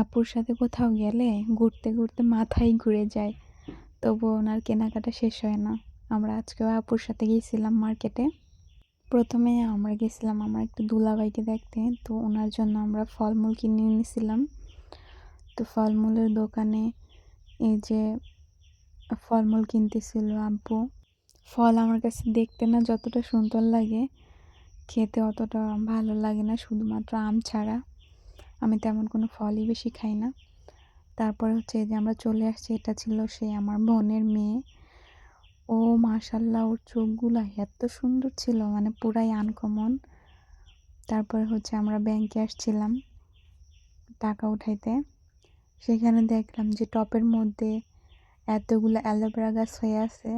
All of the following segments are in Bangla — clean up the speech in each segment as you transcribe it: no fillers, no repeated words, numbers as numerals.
আপুর সাথে কোথাও গেলে ঘুরতে ঘুরতে মাথাই ঘুরে যায়, তবুও ওনার কেনাকাটা শেষ হয় না। আমরা আজকেও আপুর সাথে গিয়েছিলাম মার্কেটে। প্রথমে আমরা গেছিলাম আমার একটা দুলাভাইকে দেখতে, তো ওনার জন্য আমরা ফলমূল কিনে এনেছিলাম। তো ফলমূলের দোকানে এই যে ফলমূল কিনতেছিল আব্বু। ফল আমার কাছে দেখতে না যতটা সুন্দর লাগে, খেতে অতটা ভালো লাগে না, শুধুমাত্র আম ছাড়া। আমি তেমন কোনো ফলই বেশি খাই না। তারপরে হচ্ছে যে আমরা চলে আসছি, এটা ছিল সে আমার বোনের মেয়ে। ও মাশাল্লাহ, ওর চোখগুলো এত সুন্দর ছিল, মানে পুরাই আনকমন। তারপরে হচ্ছে আমরা ব্যাংকে আসছিলাম টাকা উঠাইতে। সেখানে দেখলাম যে টপের মধ্যে এতগুলো অ্যালোভেরা গাছ হয়ে আছে।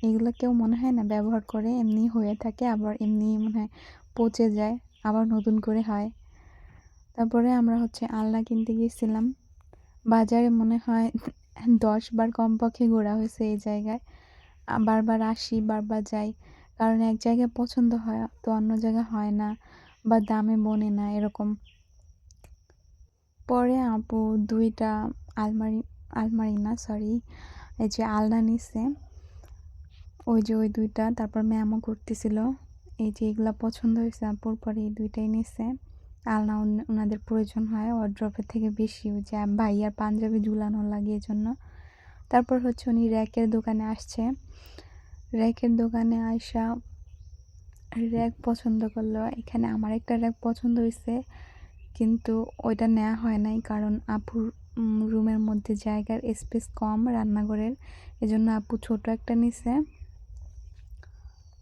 এগুলো কেউ মনে হয় না ব্যবহার করে, এমনি হয়ে থাকে, আবার এমনি মনে হয় পচে যায়, আবার নতুন করে হয়। তারপরে আমরা হচ্ছে আলনা কিনতে গিয়েছিলাম। বাজারে মনে হয় 10 বার কমপক্ষে ঘোরা হয়েছে এই জায়গায়। বারবার আসি, বারবার যাই, কারণ এক জায়গায় পছন্দ হয় তো অন্য জায়গায় হয় না, বা দামে বনে না এরকম। পরে আপু দুইটা আলমারি, আলমারি না সরি, এই যে আলনা নিছে, ওই যে ওই দুইটা। তারপর ম্যামও করতেছিল, এই যে এগুলা পছন্দ হয়েছে আপুর, পরে এই দুইটাই নিছে। আলনা ওনাদের প্রয়োজন হয় ওয়ারড্রপের থেকে বেশি, ওই যে ভাইয়ার পাঞ্জাবি ঝুলানো লাগে এই জন্য। তারপর হচ্ছে উনি র্যাকের দোকানে আসছে। র্যাকের দোকানে আইসা র্যাক পছন্দ করলো। এখানে আমার একটা র্যাক পছন্দ হয়েছে, কিন্তু ওইটা নেওয়া হয় নাই, কারণ আপুর রুমের মধ্যে জায়গার স্পেস কম রান্নাঘরের, এজন্য আপু ছোট একটা নিছে।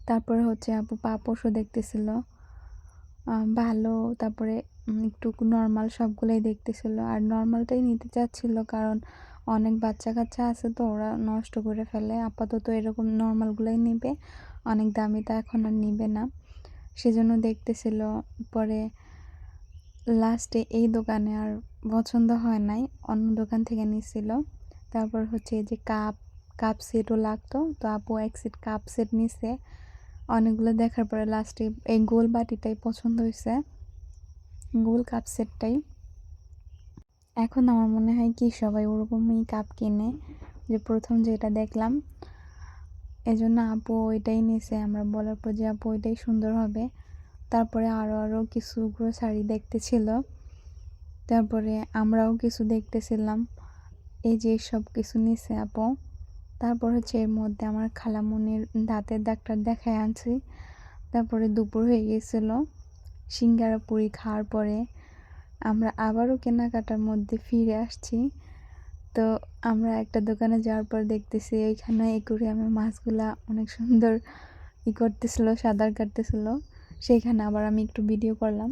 তারপরে হচ্ছে আপু পাপোশও দেখতেছিল ভালো। তারপরে একটু নর্মাল সবগুলোই দেখতেছিল, আর নর্মালটাই নিতে চাচ্ছিল, কারণ অনেক বাচ্চা কাচ্চা আছে তো ওরা নষ্ট করে ফেলে। আপাতত এরকম নর্মালগুলোই নেবে, অনেক দামিটা এখন আর নিবে না, সেজন্য দেখতেছিল। পরে লাস্টে এই দোকানে আর পছন্দ হয় নাই, অন্য দোকান থেকে নিছিল। তারপর হচ্ছে এই যে কাপ সেটও লাগতো, তো আপু এক সেট কাপ সেট নিছে। অনেকগুলো দেখার পরে লাস্টে এই গোল বাটিটাই পছন্দ হয়েছে, গোল কাপ সেটটাই। এখন আমার মনে হয় কি সবাই ওরকমই কাপ কিনে, যে প্রথম যেটা দেখলাম, এজন্য আপু ওইটাই নিছে। আমরা বলার পর যে আপু ওইটাই সুন্দর হবে। তারপরে আরও কিছু গ্রোসারি দেখতেছিল, তারপরে আমরাও কিছু দেখতেছিলাম। এই যে সব কিছু নিছে আপু। তারপর হচ্ছে এর মধ্যে আমার খালামুনির দাঁতের ডাক্তার দেখায় আনছি। তারপরে দুপুর হয়ে গিয়েছিল। সিঙ্গারা পুরি খাওয়ার পরে আমরা আবারও কেনাকাটার মধ্যে ফিরে আসছি। তো আমরা একটা দোকানে যাওয়ার পর দেখতেছি ওইখানে অ্যাকুরিয়ামে মাছগুলা অনেক সুন্দর করতেছিল, সাঁতার কাটতেছিল। সেইখানে আবার আমি একটু ভিডিও করলাম।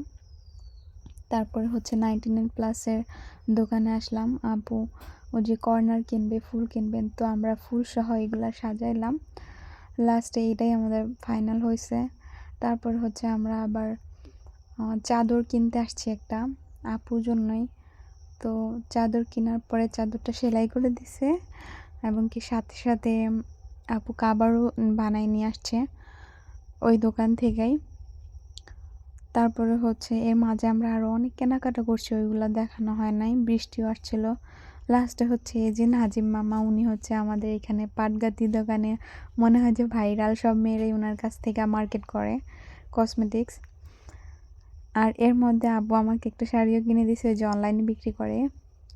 তারপরে হচ্ছে 99+এর দোকানে আসলাম। আপু ও যে কর্নার কিনবে, ফুল কিনবেন, তো আমরা ফুল সহ এগুলা সাজাইলাম। লাস্টে এটাই আমাদের ফাইনাল হয়েছে। তারপর হচ্ছে আমরা আবার চাদর কিনতে আসছি একটা আপুর জন্যই। তো চাদর কেনার পরে চাদরটা সেলাই করে দিছে, এবং কি সাথে সাথে আপু কাবারও বানাই নিয়ে আসছে ওই দোকান থেকেই। তারপরে হচ্ছে এর মাঝে আমরা আরও অনেক কেনাকাটা করছি, ওইগুলো দেখানো হয় নাই, বৃষ্টিও আসছিল। লাস্টে হচ্ছে এই যে নাজিম মামা, উনি হচ্ছে আমাদের এখানে পাটগাতি দোকানে মনে হয় যে ভাইরাল, সব মেয়েরাই ওনার কাছ থেকে মার্কেট করে কসমেটিক্স। আর এর মধ্যে আব্বু আমাকে একটা শাড়িও কিনে দিয়েছে, ওই যে অনলাইনে বিক্রি করে,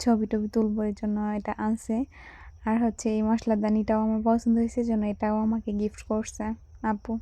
ছবি টবি তুলবো এর জন্য এটা আনছে। আর হচ্ছে এই মশলাদানিটাও আমার পছন্দ হয়েছে, জন্য এটাও আমাকে গিফট করছে আপু।